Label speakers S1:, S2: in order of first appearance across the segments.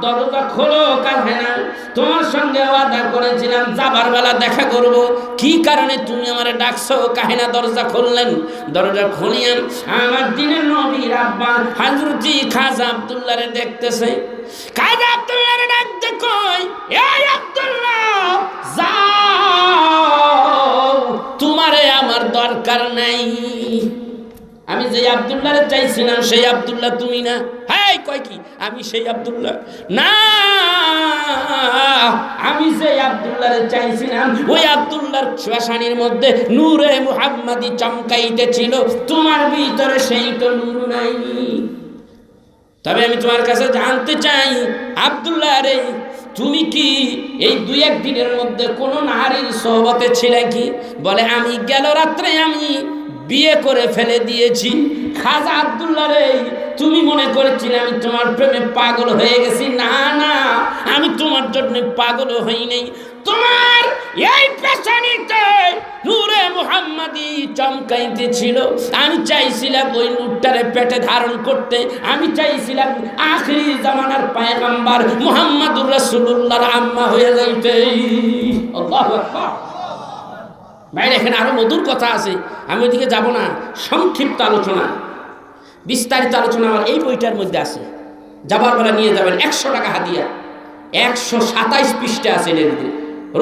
S1: দরজা খোলো কাহেনা, তোমার সঙ্গে ওয়াদা করেছিলাম যাবার বেলা দেখা করব, কি কারণে তুমি আমারে ডাকছো? কাহেনা দরজা খুললেন। দরজা খুলিয়ান আমার দিনের নবীর আব্বা হযরত খাজা আব্দুল্লাহরে দেখতেছে। খাজা আব্দুল্লাহরে ডাকতে কই, এই আব্দুল্লাহ যাও, তোমারে আমার দরকার নাই। আমি যে আব্দুল্লাহরে চাইছিলাম সেই আব্দুল্লাহ তুমি না। হ্যাঁ, কয় কি আমি সেই আব্দুল্লাহ না, আমি যে আব্দুল্লাহরে চাইছিলাম ওই আব্দুল্লাহর শ্বাসানির মধ্যে নূরে মুহাম্মাদি চমকাইতেছিল, তোমার ভিতরে সেই তো নূর নাই। তবে আমি তোমার কাছে জানতে চাই আব্দুল্লাহ রে, তুমি কি এই 2-1 দিনের মধ্যে কোনো নারীর সোহবতে ছিলে কি? বলে আমি গেল রাত্রে আমি বিয়ে করে ফেলে দিয়েছি। খাজা আব্দুল্লাহ রে, তুমি মনে করেছিলে আমি তোমার প্রেমে পাগল হয়ে গেছি? না না, আমি তোমার জন্য পাগল হই নাই। তোমার এই পেছানিতে নূরে মুহাম্মাদি চমকাইতেছিল, আমি চাইছিলাম ওই নূরটারে পেটে ধারণ করতে। আমি চাইছিলাম আখিরি জামানার পয়গম্বর মুহাম্মদুর রাসূলুল্লাহর আম্মা হয়ে যাইতে। আল্লাহু আকবার। ভাইরা, এখানে আরো মধুর কথা আছে, আমি ওইদিকে যাব না। সংক্ষিপ্ত আলোচনা, বিস্তারিত আলোচনা আমার এই বইটার মধ্যে আছে। যাবার বেলা নিয়ে যাবেন। 100 টাকা হাদিয়া, 127 পৃষ্ঠা আছে এর মধ্যে।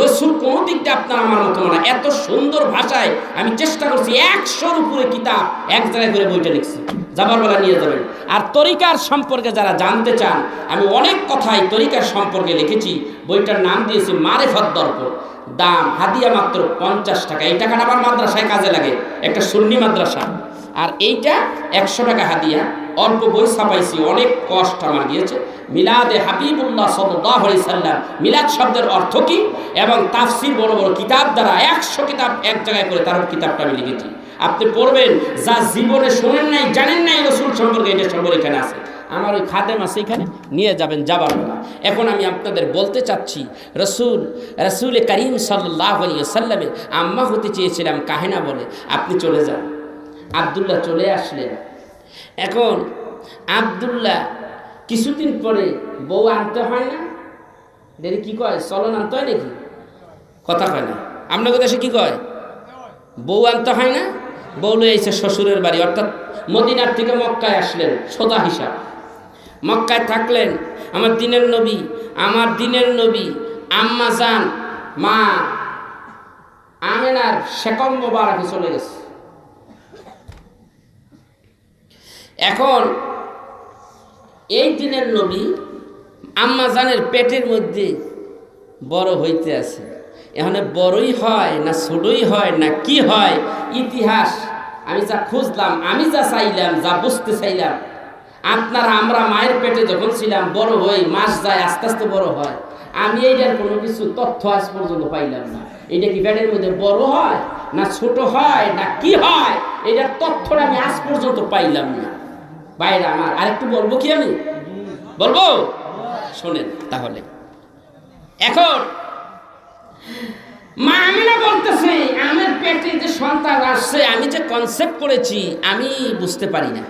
S1: রসুল কোনো দিক দিয়ে আপনার আমার মতো না, এত সুন্দর ভাষায় আমি চেষ্টা করছি 100-র উপরে কিতাব এক জায়গায় করে বইটা লিখছি। যাবার বেলা নিয়ে যাবেন। আর তরিকার সম্পর্কে যারা জানতে চান, আমি অনেক কথাই তরিকার সম্পর্কে লিখেছি। বইটার নাম দিয়েছি মারেফত দর্পণ। দাম হাদিয়া মাত্র 50 টাকা। এই টাকাটা আমার মাদ্রাসায় কাজে লাগে, একটা সুন্নি মাদ্রাসা। আর এইটা 100 টাকা হাদিয়া। অল্প বই ছাপাইছি, অনেক কষ্ট আমার গিয়েছে। মিলাদে হাবিবুল্লাহ সাল্লাল্লাহু আলাইহি সাল্লাম, মিলাদ শব্দের অর্থ কি এবং তাফসীর বড় বড় কিতাব দ্বারা 100 কিতাব এক জায়গায় করে তার কিতাবটা আমি লিখেছি। আপনি পড়বেন, যা জীবনে শোনেন নাই জানেন নাই রসুল সম্পর্কে, এটা সব এখানে আছে। আমার ওই খাদেম আছে, এখানে নিয়ে যাবেন যাবার বেলা। এখন আমি আপনাদের বলতে চাচ্ছি, রসুল করিম সাল্লাল্লাহু আলাইহি সাল্লামের আম্মা হতে চেয়েছিলাম কাহেনা বলে। আপনি চলে যান। আব্দুল্লাহ চলে আসলেন। এখন আব্দুল্লাহ কিছুদিন পরে বউ আনতে হয় না, দেরি কি কয়, চলন আনতে হয় নাকি? কথা কয় না। আপনার দেশে কি কয়? বউ আনতে হয় না। বউ লয়ে এসে শ্বশুরের বাড়ি, অর্থাৎ মদিনার থেকে মক্কায় আসলেন সোদা হিসাব। মক্কায় থাকলেন। আমার দিনের নবী আম্মা জান মা আমেনার শেকম মোবারকে চলে গেছে। এখন এই দিনের নবী আম্মা জানের পেটের মধ্যে বড় হইতে আছে। এখানে বড়ই হয় না ছোটই হয় না কি হয়, ইতিহাস আমি যা খুঁজলাম, আমি যা চাইলাম, যা বুঝতে চাইলাম, আপনারা আমরা মায়ের পেটে যখন ছিলাম বড় হই, মাস যায় আস্তে আস্তে বড় হয়। আমি এইটার কোনো কিছু তথ্য আজ পর্যন্ত পাইলাম না। এটা কি পেটের মধ্যে বড় হয় না ছোট হয় না কি হয়, এটার তথ্যটা আমি আজ পর্যন্ত পাইলাম না। বাইরে আমার আরেকটু বলবো কি, আমি বলবো, শোনেন তাহলে। এখন মা আমিনা বলতেছে, আমার পেটে যে সন্তান আসছে আমি যে কনসেপ্ট করেছি আমি বুঝতে পারি না।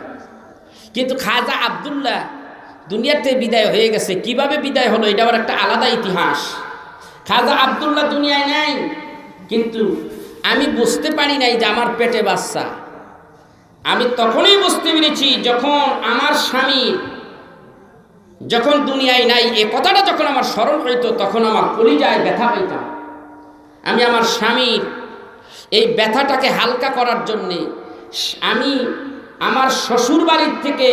S1: কিন্তু খাজা আব্দুল্লাহ দুনিয়াতে বিদায় হয়ে গেছে। কিভাবে বিদায় হলো এটা আবার একটা আলাদা ইতিহাস। খাজা আব্দুল্লাহ দুনিয়ায় নাই, কিন্তু আমি বুঝতে পারি নাই যে আমার পেটে বাচ্চা। আমি তখনই বুঝতে পেরেছি যখন আমার স্বামী যখন দুনিয়ায় নাই, এ কথাটা যখন আমার স্মরণ হইতো তখন আমার কলিজায় ব্যথা পাইতাম। আমি আমার স্বামীর এই ব্যথাটাকে হালকা করার জন্যে আমি আমার শ্বশুর বাড়ির থেকে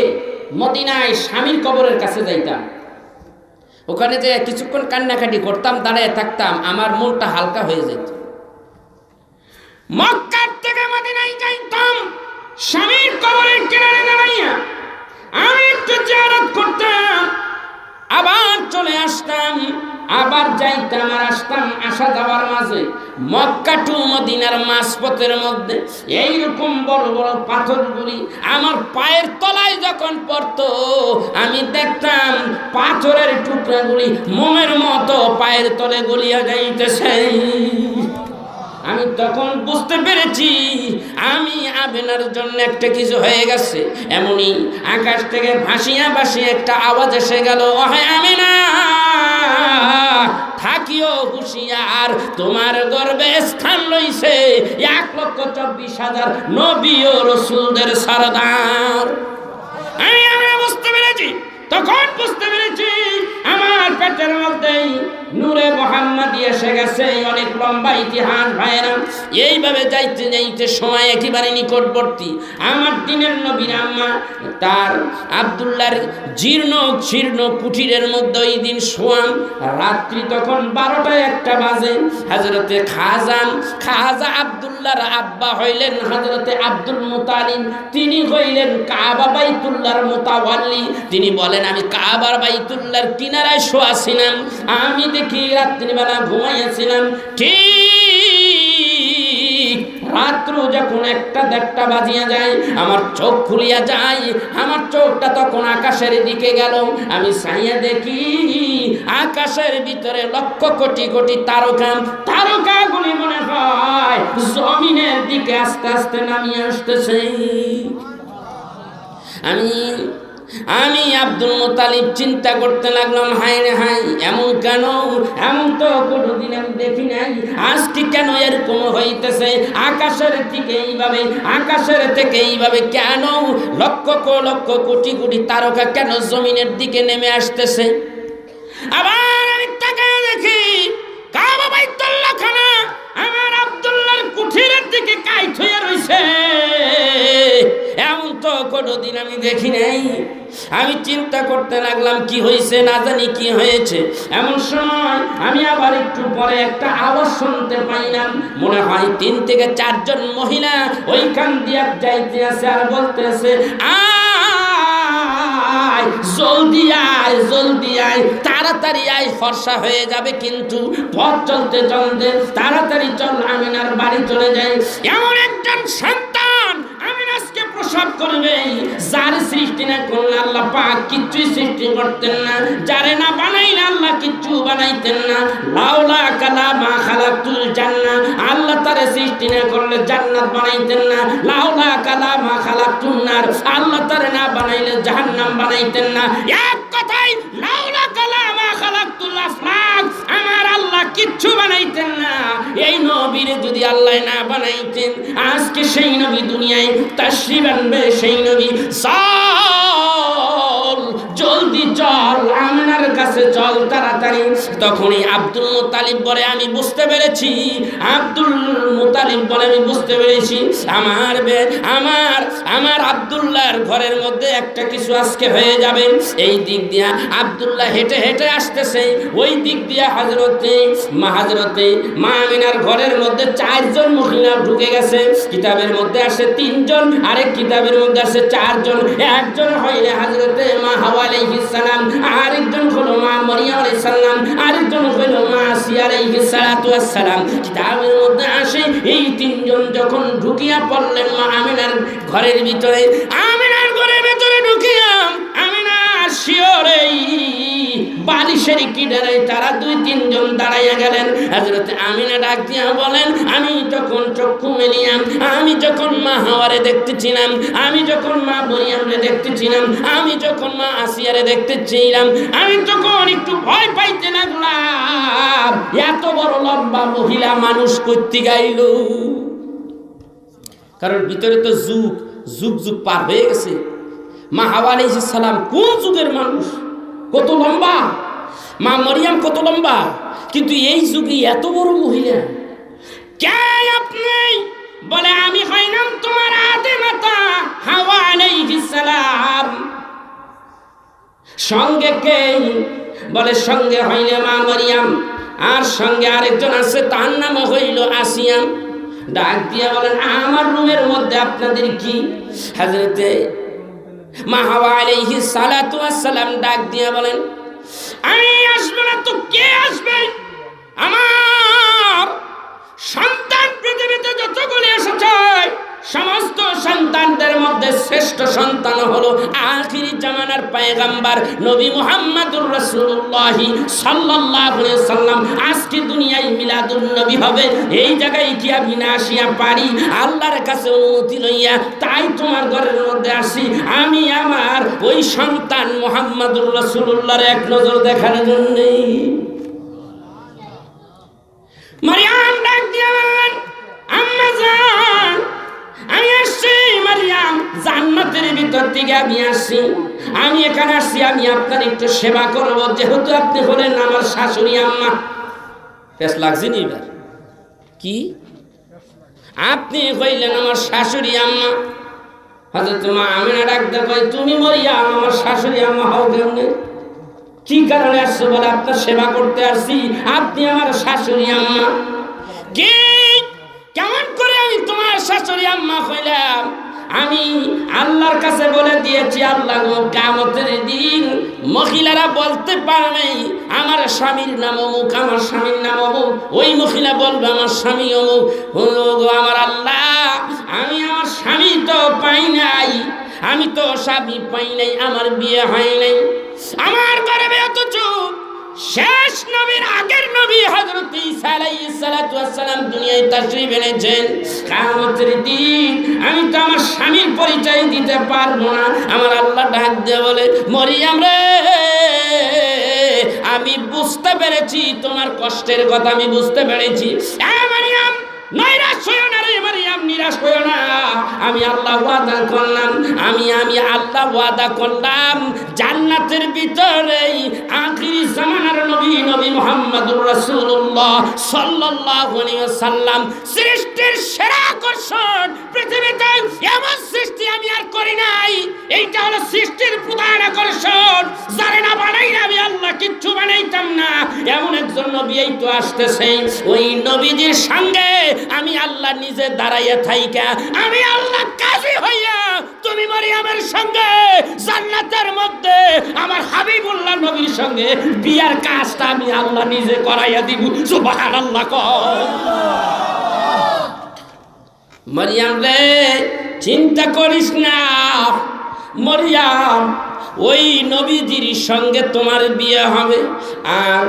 S1: মদিনায় স্বামীর কবরের কাছে যাইতাম। ওখানে যে কিছুক্ষণ কান্নাকাটি করতাম, দাঁড়ায় থাকতাম, আমার মনটা হালকা হয়ে যেত। মক্কার থেকে মদিনায় যাইতাম, স্বামীর কবরের কিনারে দাঁড়াইয়া আমি একটু জিয়ারত করতাম, আবার চলে আসতাম, আবার যাইতাম আর আসতাম। আসা যাওয়ার মাঝে মক্কা টু মদিনার মাঝপথের মধ্যে এইরকম বড় বড় পাথরগুলি আমার পায়ের তলায় যখন পড়তো, আমি দেখতাম পাথরের টুকরাগুলি মোমের মতো পায়ের তলে গলিয়া যাইতেছে। আমি তখন বুঝতে পেরেছি আমি আমেনার জন্য একটা কিছু হয়ে গেছে। এমনই আকাশ থেকে ভাসিয়া ভাসিয়া একটা আওয়াজ এসে গেল, ওহে আমেনা থাকিও হুঁশিয়ার, তোমার গর্ভে স্থান লইছে 1,24,000 নবী ও রাসূলদের সরদার। আমি বুঝতে পেরেছি, তখন বুঝতে পেরেছি আমার পেটের মধ্যেই নূরে মুহাম্মাদি এসে গেছে। অনেক লম্বা ইতিহাস ভাইরা। এইভাবে যাইতে যাইতে সময় একেবারে নিকটবর্তী। আমার দিনের নবীর আম্মা তার আব্দুল্লাহর জীর্ণ কুঠিরের মধ্যে ওই দিন শোয়ান। রাত্রি তখন 12টা-1টা বাজে। হযরতে খাজা আব্দুল্লাহর আব্বা হইলেন হযরতে আব্দুল মুতালিব। তিনি হইলেন কাবা বাইতুল্লাহর মুতাওয়াল্লি। তিনি বলেন, আমি কাবার বাইতুল্লাহর কিনারায় শোয়াছিলাম। আমি দেখি রাত্রিবেলা ঘুমাইয়াছিলাম। ঠিক রাত্র যখন 1টা-1:30 বাজিয়া যায়, আমার চোখ খুলিয়া যায়। আমার চোখটা তখন আকাশের দিকে গেল। আমি চাইয়া দেখি আকাশের ভিতরে লক্ষ কোটি কোটি তারকাগুলি মনে হয় জমিনের দিকে আস্তে আস্তে নামিয়ে আসতেছে। আমি আব্দুল মুতালিব চিন্তা করতে লাগলাম, হায় রে হায়, এমন কেন? এমন তো কোনোদিন আমি দেখি নাই। আজকে কেন এরকম হইতেছে? আকাশের থেকে এইভাবে কেন লক্ষ কোটি কোটি তারকা কেন জমিনের দিকে নেমে আসতেছে? আবার আমি তাকায় দেখি কাবা বাইতুল্লাহ খানা আমার আব্দুল্লাহর কুঠিরের দিকে কাইট হয়ে রইছে। এমন তো কোনোদিন আমি দেখি নাই। আমি চিন্তা করতে লাগলাম কি হয়েছে, না জানি কি হয়েছে। এমন সময় আমি আবার একটু পরে একটা আওয়াজ শুনতে পাইলাম। মনে হয় 3 থেকে 4 জন মহিলা ওইখান দিয়া যাইতে আছে আর বলতেছে, আয় জলদি আয়, তাড়াতাড়ি আয়, ফর্সা হয়ে যাবে কিন্তু। পথ চলতে চলতে তাড়াতাড়ি চল, আমিনার বাড়ি চলে যাই। এমন একজন সন্তান আমিনা আজকে প্রসব করবে যার সৃষ্টি না করলে আল্লাহ পাক কিচ্ছুই সৃষ্টি করতেন না। যারে না বানাইলে আল্লাহ কিচ্ছু বানাইতেন না। লাউলা কালামা খালাকুল জান্নাহ, আল্লাহ তারে সৃষ্টি না করলে জান্নাত বানাইতেন না। লাউলা কালামা খালাকুন নার, আল্লাহ তারে না বানাইলে জাহান্নাম বানাইতেন না। এক কথাই লাউলা কালামা খালাকুল আফলাক, আমার আল্লাহ কিচ্ছু বানাইতেন না। এই নবীরে যদি আল্লাহ না বানাইতেন, আজকে সেই নবী দুনিয়ায় তাশরীফ আনবে। সেই নবী চল, জলদি চল, আমিনার কাছে চল তাড়াতাড়ি। তখনই আব্দুল মুতালিব বলে, আমি বুঝতে পেরেছি। আমার আব্দুল্লাহর ঘরের মধ্যে একটা কিছু আজকে হয়ে যাবে। এই দিক দিয়া আব্দুল্লাহ হেঁটে হেঁটে আসতেছে। ওই দিক দিয়া হযরতে মা আমিনার ঘরের মধ্যে 4 জন মহিলা ঢুকে গেছে। কিতাবের মধ্যে আসে 3 জন, আরেক কিতাবের মধ্যে আসে 4 জন। একজন হইলে হযরতে মা হাওয়া আলাইহিস সালাম, আরেকজন হলো মা মারিয়াম আলাইহিস সালাম, আরেকজন হলো মা আসিয়া আলাইহিস সালাতু ওয়াস সালাম। কিতাবের মধ্যে আসে এই 3 জন যখন ঢুকিয়া পড়লেন মা আমিনার ঘরের ভিতরে, আমিনার ঘরের ভিতরে ঢুকিয়া আমিনা শিওরে বালিশের কিনারে তারা 2-3 জন দাঁড়াইয়া গেলেন। হযরত আমিনা ডাক দিয়া বলেন, আমি যখন চক্ষু মেলিয়াম, আমি যখন মা হাওয়ারে দেখতেছিলাম, আমি যখন মা মরিয়মরে দেখতেছিলাম, আমি যখন মা আসিয়ারে দেখতেছিলাম, আমি তখন একটু ভয় পাইতে লাগলাম। এত বড় লম্বা মহিলা মানুষ কইতে গাইল। কারণ ভিতরে তো যুগ পার হয়ে গেছে। মা হাওয়া আলাইহিস সালাম কোন যুগের মানুষ, কত লম্বা, মা মরিয়ম কত লম্বা, কিন্তু এই যুগে এত বড় মহিলা। কে আপনি? বলে, আমি হইলাম তোমার আদি মাতা হাওয়া আলাইহিস সালাম। সঙ্গে কে? বলে, সঙ্গে হইলে মা মরিয়ম, আর সঙ্গে আরেকজন আছে, তার নাম হইল আসিয়া। ডাক দিয়া বলেন, আমার রুমের মধ্যে আপনাদের কি? হযরতে মা হাওয়া আলাইহিস সালাতু ওয়াস সালাম ডাক দিয়া বলেন, আমি আসবো না তো কে আসবে? আমার সন্তান পৃথিবীতে যতগুলি এসেছে সমস্ত সন্তানদের মধ্যে শ্রেষ্ঠ সন্তান হলো আখিরি জামানার পয়গম্বর নবী মুহাম্মদুর রাসূলুল্লাহ সাল্লাল্লাহু আলাইহি সাল্লাম। আজকে দুনিয়ায় মিলাদুন নবী হবে, এই জায়গায় কি আমি না আসিয়া পারি? আল্লাহর কাছে অনুমতি লইয়া তাই তোমার ঘরের মধ্যে আসি, আমি আমার ওই সন্তান মুহাম্মদুর রাসূলুল্লাহর এক নজর দেখার জন্য। মারিয়াম ডাক দিয়া বললেন, আম্মা জান আমি আসছি। মারিয়াম, জান্নাতের ভিতর থেকে আমি আসছি, আমি এখানে আসছি, আমি আপনার একটু সেবা করব, যেহেতু আপনি হলেন আমার শাশুড়ি আম্মা। বেশ লাগছে নি এবার? কি আপনি হইলেন আমার শাশুড়ি আম্মা? হযরত মা আমিনা ডাক দিয়ে কয়, তুমি মারিয়াম আমার শাশুড়ি আম্মা হও কেমনে? কি কারণে আসছো? বলে আপনার সেবা করতে আসছি, আপনি আমার শাশুড়ি আম্মা। কি কেমন করে আমি তোমার শাশুড়ি আম্মা হইলাম? আমি আল্লাহর কাছে বলে দিয়েছি, আল্লাহ কিয়ামতের দিন মহিলারা বলতে পারবে আমার স্বামীর নাম অমুক, আমার স্বামীর নাম অমুক, ওই মহিলা বলবে আমার স্বামী অমুক। আমার আল্লাহ, আমি আমার স্বামী তো পাই নাই, আমি তো স্বামী পাই নাই, আমার বিয়ে হয় নাই, আমার গর্ভে অথচ শেষ নবীর আগের নবী হযরত ঈসা আলাইহিস সালাতু ওয়াস সালাম দুনিয়ায় তাশরীফ এনেছেন। কিয়ামতের দিন আমি তো আমার স্বামীর পরিচয় দিতে পারবো না। আমার আল্লাহ ডাক দিয়ে বলে, মরিয়ম রে, আমি বুঝতে পেরেছি তোমার কষ্টের কথা, আমি বুঝতে পেরেছি। মরিয়ম নৈরাশ হইও না রে মারিয়াম, নিরাশ হইও না। আমি আল্লাহ ওয়াদা করলাম, আমি আল্লাহ ওয়াদা করলাম জান্নাতের ভিতরে আখিরি জামানার নবী মুহাম্মদুর রাসূলুল্লাহ সাল্লাল্লাহু আলাইহি ওয়াসাল্লাম সৃষ্টির সেরা আকর্ষণ। পৃথিবীতে এমন সৃষ্টি আমি আর করি নাই, এইটা হলো সৃষ্টির প্রধান আকর্ষণ। যারে না বানাই না আমি আল্লাহ কিচ্ছু বানাইতাম না, এমন একজন নবী এই তো আসতেছে। ওই নবীজির সঙ্গে আমি আল্লাহ নিজে দাঁড়াইয়া থাইকা, আমি আল্লাহ কাজী হইয়া তুমি মারিয়ামের সঙ্গে জান্নাতের মধ্যে আমার হাবিবুল্লাহ নবীর সঙ্গে বিয়ার কাজটা আমি আল্লাহ নিজে করাইয়া দিব। সুবহানাল্লাহ। মারিয়াম রে, চিন্তা করিস না মারিয়াম, ওই নবীজির সঙ্গে তোমার বিয়ে হবে, আর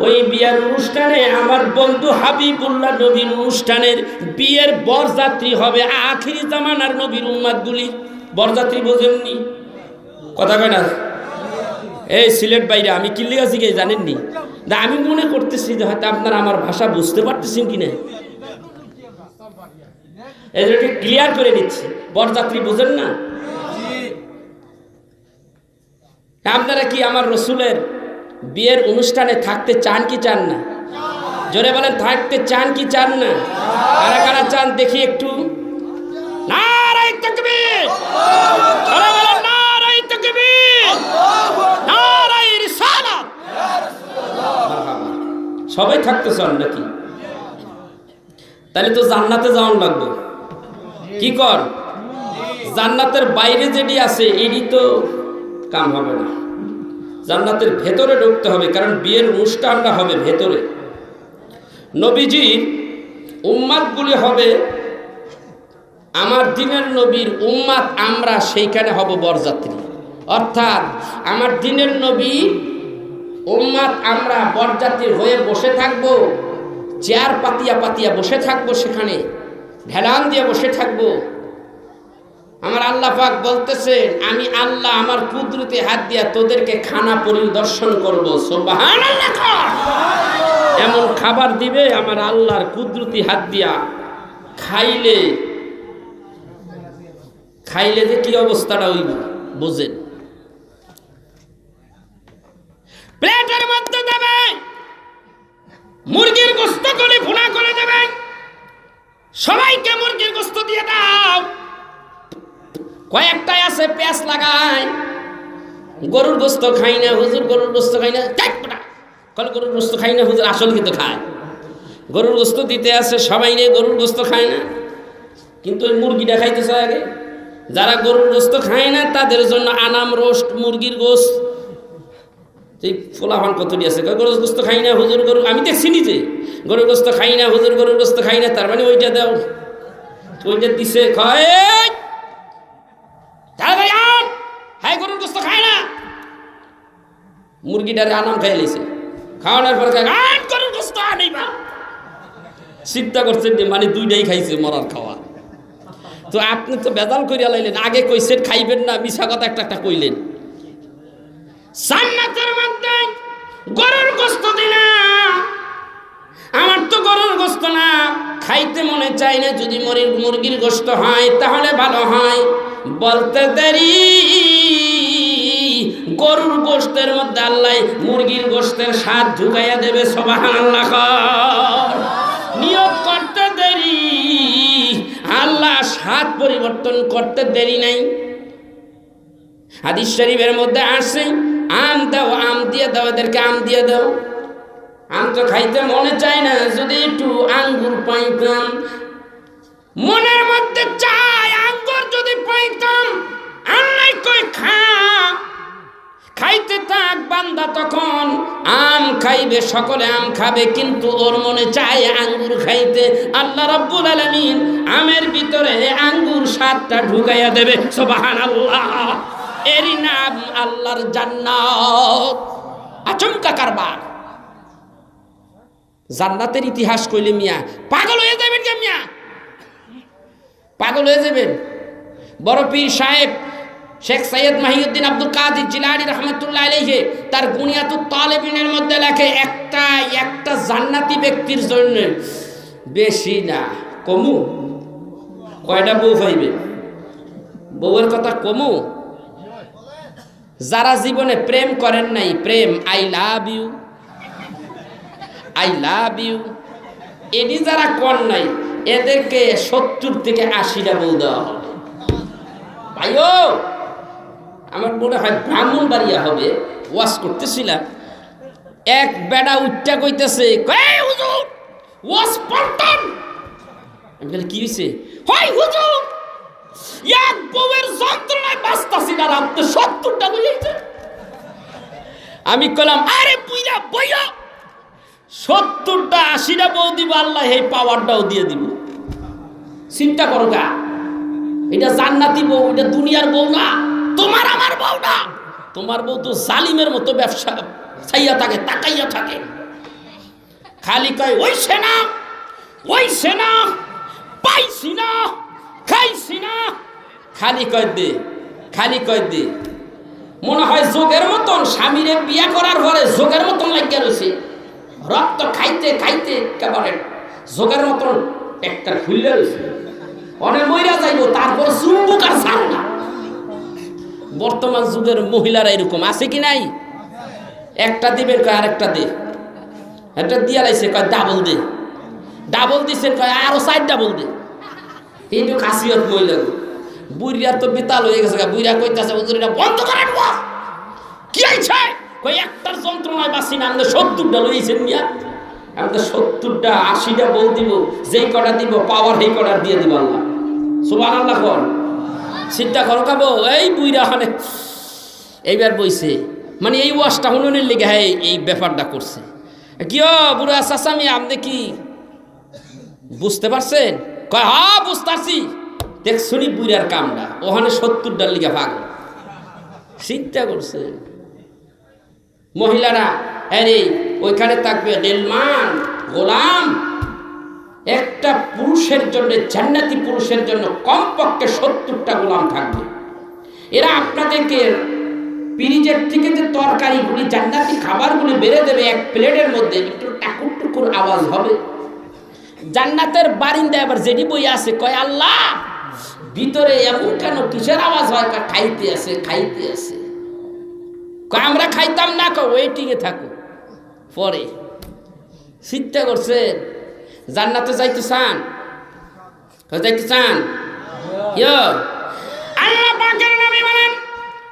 S1: ওই বিয়ের অনুষ্ঠানে আমার বন্ধু হাবিবুল্লাহ নবীর অনুষ্ঠানের বিয়ের বরযাত্রী হবে আখিরি জামানার নবীর উম্মতগুলি। বরযাত্রী বোঝেননি? কথা কয় না? এই সিলেট বাইরে আমি কিল্লি আছি কে জানেননি? না, আমি মনে করতেছি যে হয়তো আপনারা আমার ভাষা বুঝতে পারতেছেন কিনা, এই জন্য ক্লিয়ার করে দিচ্ছি। বরযাত্রী বোঝেন না? আপনারা কি আমার রসুলের বিয়ের অনুষ্ঠানে থাকতে চান কি চান না? জোরে বলেন, থাকতে চান কি চান না? কারা কারা চান দেখি একটু? নারায়ে তাকবীর! জোরে বলেন নারায়ে তাকবীর! নারায়ে রিসালাত! সবাই থাকতে চান নাকি? তাহলে তো জান্নাতে যাওয়ান লাগবে। কি কর, জান্নাতের বাইরে যেটি আছে এটি তো কাম হবে না, জান্নাতের ভেতরে ঢুকতে হবে, কারণ বিয়ের অনুষ্ঠানটা হবে ভেতরে। নবীজির উম্মাতগুলি হবে আমার দিনের নবীর উম্মাত, আমরা সেইখানে হব বরযাত্রী। অর্থাৎ আমার দিনের নবী উম্মাত আমরা বরযাত্রী হয়ে বসে থাকবো, চেয়ার পাতিয়া পাতিয়া বসে থাকবো, সেখানে ঢেলান দিয়ে বসে থাকবো। আমার আল্লাহ পাক বলতেছেন, আমি আল্লাহ আমার কুদরতি হাত দিয়া তোদেরকে খানা পরিদর্শন করবো। সুবহানাল্লাহ। এমন খাবার দিবে আমার আল্লাহর কুদরতি হাত দিয়া, খাইলে যে কি অবস্থাটা হইব বুঝেন। প্লেটের মধ্যে দেবে মুরগির গোশত করে ভুনা করে দেবে, সবাইকে মুরগির গোশত দিয়ে দাও। কয়েকটাই আছে পেঁয়াজ লাগায়, গরুর গোশত খাই না হুজুর, গরুর গোশত খাই না। কল গরুর গোশত খাই না হুজুর, আসল কিন্তু খায়। গরুর গোশত দিতে আছে সবাই নিয়ে, গরুর গোশত খায় না, কিন্তু ওই মুরগিটা খাইতে চায় আগে। যারা গরুর গোশত খায় না তাদের জন্য আনাম রোস্ট, মুরগির গোশত। এই ফোলাফান কতটি আছে, গরুর গোশত খাই না হুজুর, গরু আমি দেখছি নিজে, গরুর গোশত খাই না হুজুর, গরুর গোশত খাই না, তার মানে ওইটা দাও। ওই যে দিছে খায় তাড়াতাড়ি আন, হ্যাঁ গরুর গোস্ত খায় না। মুরগিটারে আনাম খাই লাইছে, খাওয়ানোর পর আন গরুর গোস্ত আনেই বা। চিন্তা করছেন মানে দুইটাই খাইছে মরার খাওয়া। তো আপনি তো বেজাল করিয়া লাইলেন, আগে কইছেন খাইবেন না, মিছা কথা একটা একটা কইলেন। জান্নাতের মধ্যে গরুর গোস্ত দিনা, আমার তো গরুর গোস্ত না, খাইতে মনে চাই না। যদি মুরগির গোস্ত হয় তাহলে ভালো হয়। বলতে দেরি, গরুর গোস্তের মধ্যে আল্লাহ মুরগির গোস্তের স্বাদ ঢুকাইয়া দেবে। সুবহানাল্লাহ। নিয়োগ করতে দেরি, আল্লাহ স্বাদ পরিবর্তন করতে দেরি নাই। হাদিস শরীফের মধ্যে আসছে, আম দাও, আম দিয়ে দাও, এদেরকে আম দিয়ে দাও। আম তো খাইতে মনে চায় না, যদি একটু আঙ্গুর পাইতাম। মনের মধ্যে চাই আঙ্গুর যদি পাইতাম। আল্লাহ কই খা, খাইতে থাক বান্দা। তখন আম খাইবে, সকলে আম খাবে, কিন্তু ওর মনে চায় আঙ্গুর খাইতে। আল্লাহ রাব্বুল আলামিন আমের ভিতরে আঙ্গুর স্বাদটা ঢুকাইয়া দেবে। সুবহানাল্লাহ। এরই নাম আল্লাহর জান্নাত। আচমকা কারবার। জান্নাতের ইতিহাস কইলে মিয়া পাগল হয়ে যাবেন। কে মিয়া পাগল হয়ে যাবেন। বড় পীর সাহেব শেখ সৈয়দ মাহিউদ্দিন আব্দুল কাদের জিলানী রহমতুল্লাহ আলাইহি তার বুনিয়াতুত তালেবিনের মধ্যে লেখে, একটা জান্নাতি ব্যক্তির জন্য বেশি না কমু কয়টা বউ পাইবে? বউয়ের কথা কমু। যারা জীবনে প্রেম করেন নাই, প্রেম I love you, I love you, এটি যারা কর নাই, এদেরকে 70 থেকে 80টা বউ দেওয়া হবে। ভাইও, আমার মনে হয় ব্রাহ্মণবাড়িয়া হবে, ওয়াজ করতেছিলাম, এক বেড়া উচ্চা কইতেছে, হুজুর ওয়াজ পড়তাম। আমি বলি কি হয়েছে? হয় হুজুর, এক বউয়ের যন্ত্রণায় বাঁচতাছি না, আপনি 70টা লইছে। আমি কইলাম, আরে বুইরা বইয়া 70টা 80টা বউ দিব, আল্লাহ এই পাওয়ারটাও দিয়ে দিব। চিন্তা করো গা, এটা জান্নাতি বউ, এটা দুনিয়ার বউ না, তোমার আমার বউ না। তোমার বউ তো জালিমের মতো ব্যবসা চাইয়া থাকে, তাকাইয়া থাকে, খালি কয় ওই সেনা, ওই সেনা, পাইছি না, খাইছি না, খালি কয় দে, খালি কয় দে। মনে হয় যোগের মতন স্বামীরে বিয়া করার পরে যোগের মতন লাগিয়া রয়েছে, রক্ত খাইতে খাইতে একেবারে যোগের মতন একটা ফুলে রয়েছে। অনেক মহিলা যাইব, তারপর চুম্বুক আর ছাড়ে না। বর্তমান যুগের মহিলারা এরকম আছে কি নাই? একটা দিবেন কয় আরেকটা দে, একটা দিয়া লাইছে কয় ডাবল দে, ডাবল দিচ্ছেন কয় আরো 4 ডাবল দে। এইটু খাসিয়ত মহিলা। বুড়িয়া তো বেতাল হয়ে গেছে, বুড়িয়া কইতাছে হুজুর এটা বন্ধ করেন। কি আইছে? কই একটার যন্ত্রণায় বাঁচি না, আমরা 70টা লইছেন মিয়া, আমরা 70টা 80টা বউ দিব, যেই কটা দিব পাওয়ার এই কটা দিয়ে দিব আল্লাহ। সুবহানাল্লাহ। কর চিন্তা করো কাবো, এই বুইরা মানে এইবার বইছে, মানে এই ওয়াজটা হুনুনের লেগে হ্যাঁ এই ব্যাপারটা করছে। কি ও বুড়া চাচামি, আপনি কি বুঝতে পারছেন? কয় হ্যাঁ বুঝতে পারছি। দেখ শুনি বুইরার কামটা, ওখানে 70টার লিগে পাগল। চিন্তা করছে মহিলারা, আরে ওইখানে থাকবে গিলমান, গোলাম। একটা পুরুষের জন্য, জান্নাতি পুরুষের জন্য কমপক্ষে 70টা গোলাম থাকবে। এরা আপনাদেরকে ফ্রিজের থেকে যে তরকারিগুলি, জান্নাতি খাবারগুলি বেড়ে দেবে এক প্লেটের মধ্যে, একটু টাকুর টুকুর আওয়াজ হবে। জান্নাতের বারিন্দা এবার যেটি বই আছে, কয় আল্লাহ ভিতরে এমন কেন, কিসের আওয়াজ হয়? খাইতে আছে, খাইতে আছে। আমরা খাইতাম না, ওয়েটিং এ থাকো পরে। চিন্তা করছে জান্নাতে যাইতে চান? যাইতে চান? আল্লাহ পাকের নবী বলেন,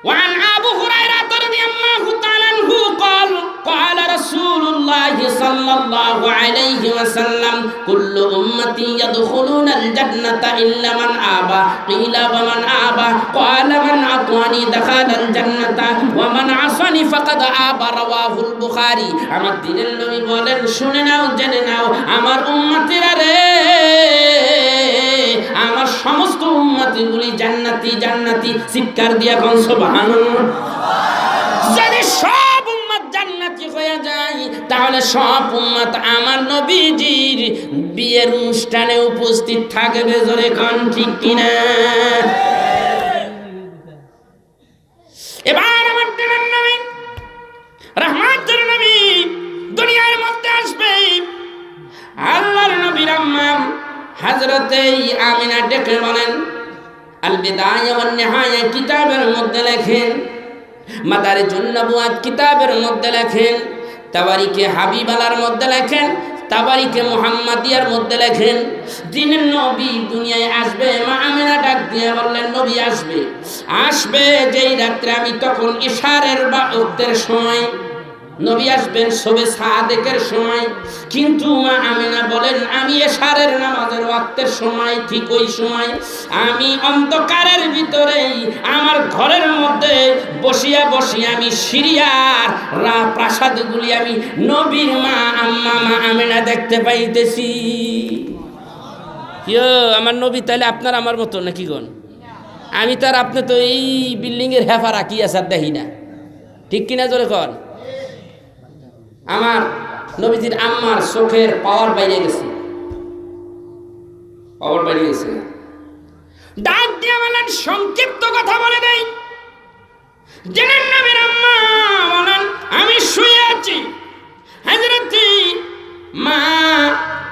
S1: ওয়ান আবু হুরায়রা রাদিয়াল্লাহু তাআলা আনহু قال قال رسول الله صلى الله عليه وسلم كل امتي يدخلون الجنه الا من ابى قيل ومن ابى قال من اطاعني دخل الجنه ومن عصاني فقد ابى رواه البخاري। আমার দিনের নবী বলেন, শুনে নাও, জেনে নাও, আমার উম্মতেরা রে, আমার সমস্ত উম্মতগুলি জান্নাতি জান্নাতি। চিৎকার দিয়া কোন সুবহানাল্লাহ। যদি সব উম্মত জান্নাতি হয়ে যায় তাহলে সব উম্মত আমার নবীজির বিয়ের অনুষ্ঠানে উপস্থিত থাকবে। জোরে কোন ঠিক কিনা? এবার আমার প্রিয় নবী রহমতের নবী দুনিয়ার মধ্যে আসবে। আল্লাহর নবীর আম্মা হযরতে আমিনা ডেকে বলেন, আল বিদায়া ওয়ান নিহায়া কিতাবের মধ্যে লেখেন, মাদারিজুন নবুয়াত কিতাবের মধ্যে লেখেন, তাবারিকে হাবিবালার মধ্যে লেখেন, তাবারিকে মুহাম্মাদিয়ার মধ্যে লেখেন, দিনের নবী দুনিয়ায় আসবে। মা আমিনা ডাক দিয়ে বললেন, নবী আসবে, আসবে যেই রাত্রে আমি তখন ইশারের বা ওক্তের সময়, নবী আসবেন সবে সাদেকের সময়। কিন্তু মা আমিনা বলেন, আমি এশারের নামাজের ওয়াক্তের সময়, ঠিক ওই সময় আমি অন্ধকারের ভিতরেই আমার ঘরের মধ্যে বসিয়া বসিয়া আমি সিরিয়ার প্রাসাদগুলি আমি নবীর মা আমিনা দেখতে পাইতেছি। আমার নবী তাহলে আপনার আমার মতো নাকি গন? আমি তো আর আপনি তো এই বিল্ডিং এর হেফারা কি আছে দেখি না, ঠিক কিনা? জোরে কর। আমার নবীজির আম্মার চোখের পাওয়ার বাইরে গেছে, পাওয়ার বাইরে গেছে। ডাক দিয়ে বলেন, সংক্ষিপ্ত কথা বলে দেই। জেনেন নবীর আম্মা বলেন, আমি শুয়ে আছি, হযরত মা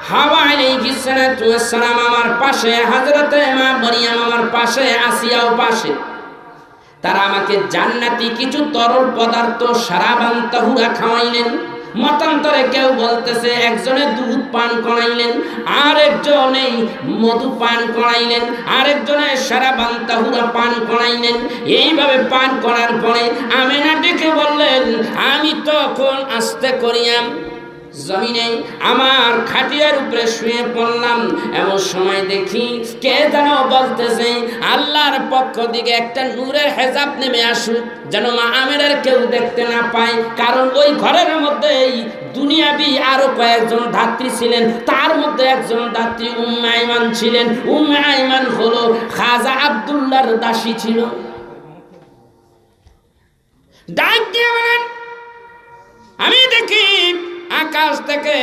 S1: হাওয়া আলাইহিস সালাতু ওয়াস সালাম আমার পাশে, হযরত মা মরিয়ম আমার পাশে, আসিয়াও পাশে। তারা আমাকে জান্নাতি কিছু তরল পদার্থ সারাবান তাহুরা খাওয়াইলেন। মতান্তরে কেউ বলতেছে একজনে দুধ পান করাইলেন, আরেকজনে মধু পান করাইলেন, আরেকজনে সারাবান তাহুরা পান করাইলেন। এইভাবে পান করার পরে আমিনা ডেকে বললেন, আমি তখন আস্তে করিয়াম জমিনে আমার খাটিয়ার উপরে শুয়ে পড়লাম। এমন সময় দেখি কে যেন বলতেছে, আল্লাহর পক্ষ থেকে একটা নূরের হেজাব নেমে আসুক, যেন মা আমিনার কেউ দেখতে না পায়। কারণ ওই ঘরের মধ্যেই দুনিয়াবি আরো কয়েকজন ধাত্রী ছিলেন, তার মধ্যে একজন ধাত্রী উম্মে আইমান ছিলেন। উম্মে আইমান হলো খাজা আব্দুল্লাহর দাসী ছিল। ডাক দিয়ে বলেন, আমি দেখি আকাশ থেকে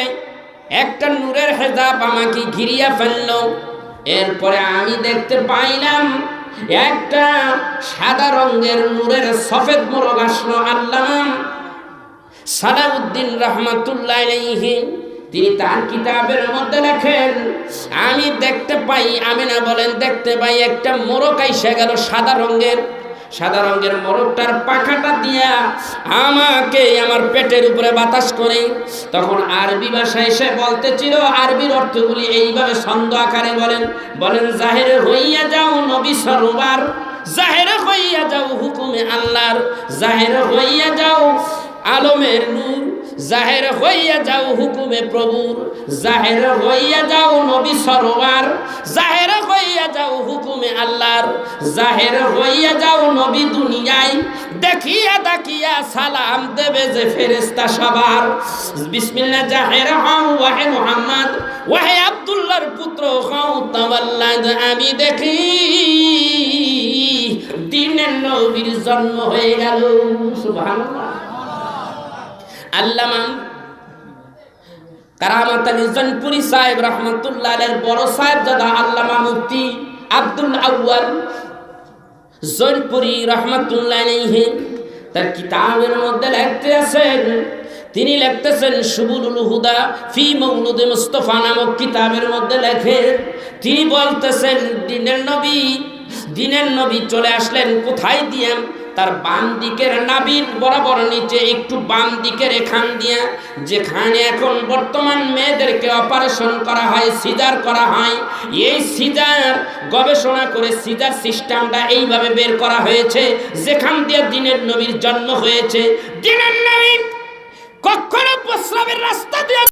S1: একটা নূরের হেজাব আমাকে ঘিরিয়া ফেলল। এরপরে আমি দেখতে পাইলাম একটা সাদা রঙের নূরের সফেদ মোরগ আসলো। আল্লামা সালাউদ্দিন রহমাতুল্লাহ আলাইহি তিনি তার কিতাবের মধ্যে লেখেন, আমি দেখতে পাই, আমিনা বলেন দেখতে পাই একটা মোরগ আইসা গেল সাদা রঙের। সাদা রঙের মোরগটার পাখাটা দিয়া আমাকে আমার পেটের উপরে বাতাস করে। তখন আরবি ভাষায় সে বলতেছিল, আরবির অর্থগুলি এইভাবে ছন্দ আকারে বলেন, বলেন জাহের হইয়া যাও নবী সরোবার, জাহের হইয়া যাও হুকুমে আল্লাহর, জাহের হইয়া যাও আলমের নূর, জাহের হইয়া যাও হুকুমে প্রভুর, জাহের হইয়া যাও নবী সরোয়ার, জাহের হইয়া যাও হুকুমে আল্লাহর, জাহের হইয়া যাও নবী দুনিয়ায়, দেখিয়া দেখিয়া সালাম দেবে যে ফেরেশতা সবার। বিসমিল্লাহ জাহের হও ওয়াহে মুহাম্মদ, ওয়াহে আব্দুল্লাহর পুত্র হও তাওয়াল্লাদ। আমি দেখি দিনের নবীর জন্ম হয়ে গেল। সুবহানাল্লাহ। আল্লামা কারামাত আলী জনপুরি সাহেব রহমতুল্লাহ আলাইহির বড় সাহেবজাদা আল্লামা মুফতি আব্দুল আউয়াল জনপুরি রহমতুল্লাহ আলাইহি তার কিতাবের মধ্যে লিখতে আছেন, তিনি লিখতেছেন সুবুলুল হুদা ফি মওলুদে মুস্তাফা নামক কিতাবের মধ্যে লেখেন, তিনি বলতেছেন দিনের নবী চলে আসলেন কোথায় দিয়ে? তার বাম দিকের নাভির বরাবর নিচে একটু বাম দিকের এখান দিয়া, যেখানে এখন বর্তমান মেয়েদেরকে অপারেশন করা হয়, সিজার করা হয়, এই সিজার গবেষণা করে সিজার সিস্টেমটা এইভাবে বের করা হয়েছে, যেখান দিয়ে দিনের নবীর জন্ম হয়েছে। দিনের নবী কখনো প্রস্রাবের রাস্তা দিয়ে